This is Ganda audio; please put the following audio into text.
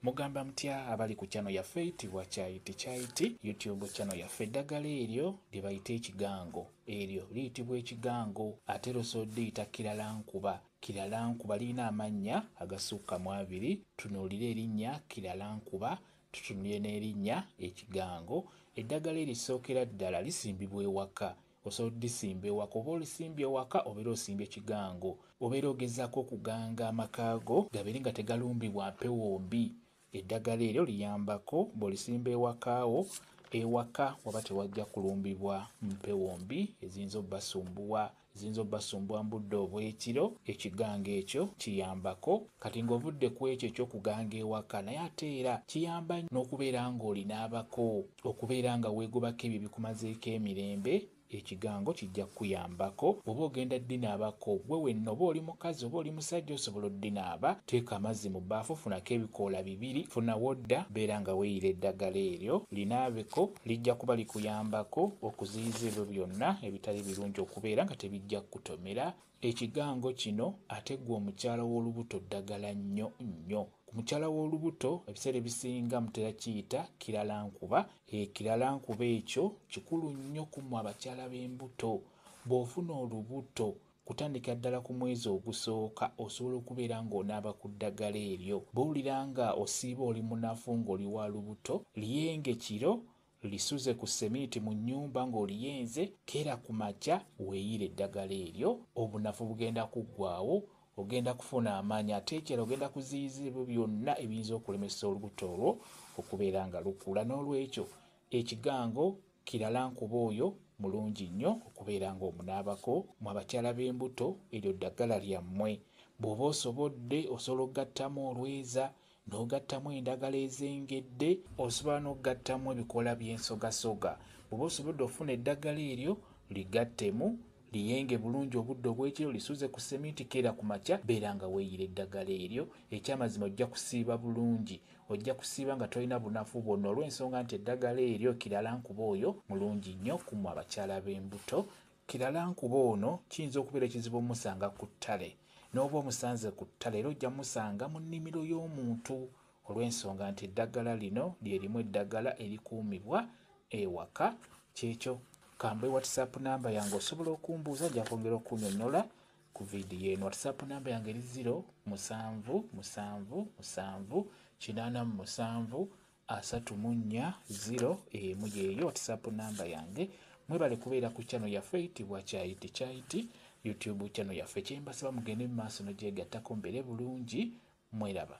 Mugamba mutya abali ku channel yaffe eyitibwa Kyaiti YouTube channel yaffe. Eddagala eryo lye bayita ekigango, eryo liyitibwa ekigango, ate losodiyita kiralankuba. Kiralankuba lirina amannya agasukka mu abiri. Tunuulira erinnya kiralankuba, tutunulire n'erinnya ekigango. Eddagala erisookera ddala lisimbibwa ewaka. Osobolaodisimba ewaka, oba olisimbye ewaka obeera osimbye ekigango, obeera ogezaako okuganga amakaago gabeere nga tegalumbibwa mpewo mbi. Eddagala eryo liyambako bw'olisimba ewakaawo, ewaka waba tewajja kulumbibwa mpewo mbi eziyinza obbasumbuwa mu budde obw'ekiro. Ekigango ekyo kiyambako. Kati ng'ovudde ku ekyo eky'okuganga ewaka, naye ate era kiyamba n'okubeera ng'olinaabako, okubeera nga weegobako ebyo bikumazeeko emirembe. Ekigango kijja kuyambako. Oba ogenda ddinaabako gwe wenna, oba oli mukazi oba oli musajja, osobola oddinaaba. Teeka amazzi mu bbaafu, funako ebikoola 2, funa wodda, beera nga weeyira eddagala eryo linaabeko. Lijja kuba likuyambako okuziyiza ebyo byonna ebitali birungi okubeera nga tebijja kukutomera. Ekigango kino ate ggwe omukyala w'olubuto ddagala nnyo nnyo. Mukyala w'olubuto ebiseera ebisinga mutera kiyita kiralankuba. Kiralankuba ekyo kikulu nnyo ku mmwe abakyala b'embuto. Bw'ofuna olubuto kutandika ddala ku mwezi ogusooka osobola okubeera ng'onaaba ku ddagala eryo. Bw'owulira nga osiiba oli munafu ng'oli wa lubuto, liyenge kiro, lisuze ku semiiti mu nnyumba ng'oliyenze, keera ku makya weeyire eddagala eryo, obunafu bugenda kuggwaawo. Ogenda kufuna amaanyi, ate ekirala ogenda kuziyiza ebyo byonna ebiyinza okulemesa olubuto olwo okubeera nga lukula. N'olwekyo ekigango kiralankuba oyo mulungi nnyo okubeera ng'omunaabako. Mu abakyala b'embuto eryo ddagala lyammwe. Bw'oba osobodde osobola okugattamu olweza, n'ogattamu endagala ezengedde, osobola n'okugattamu ebikoola by'ensogasoga. Bw'oba osobodde ofuna eddagala eryo ligattemu, liyenge bulungi obudde obw'ekiro, lisuze ku semiiti, keera ku makya, beera nga weeyira eddagala eryo. Ekyamazima ojja kusiiba bulungi, ojja kusiiba nga tolina bunafu bwonna, olw'ensonga nti eddagala eryo kiralankuba oyo mulungi nnyo ku mmwe abakyala b'embuto. Kiralankuba ono kiyinza okubeera ekizibu omusanga ku ttale, n'oba omusanze ku ttale era ojja musanga mu nnimiro y'omuntu, olw'ensonga nti eddagala lino lye limu eddagala erikuumibwa ewaka. Kyekyo kambe WhatsApp namba yange osobola okumbuuza, nja kwongera okunnyonnyola ku vidiyo eno. WhatsApp namba yange eri 0777873431 yeeyo WhatsApp namba yange. Mwebale kubeera ku channel yaffe eyitibwa Kyaiti YouTube channel yaffe. Kyembasaba mugende mu maaso n'ogyegattako mbeere bulungi. Mweraba.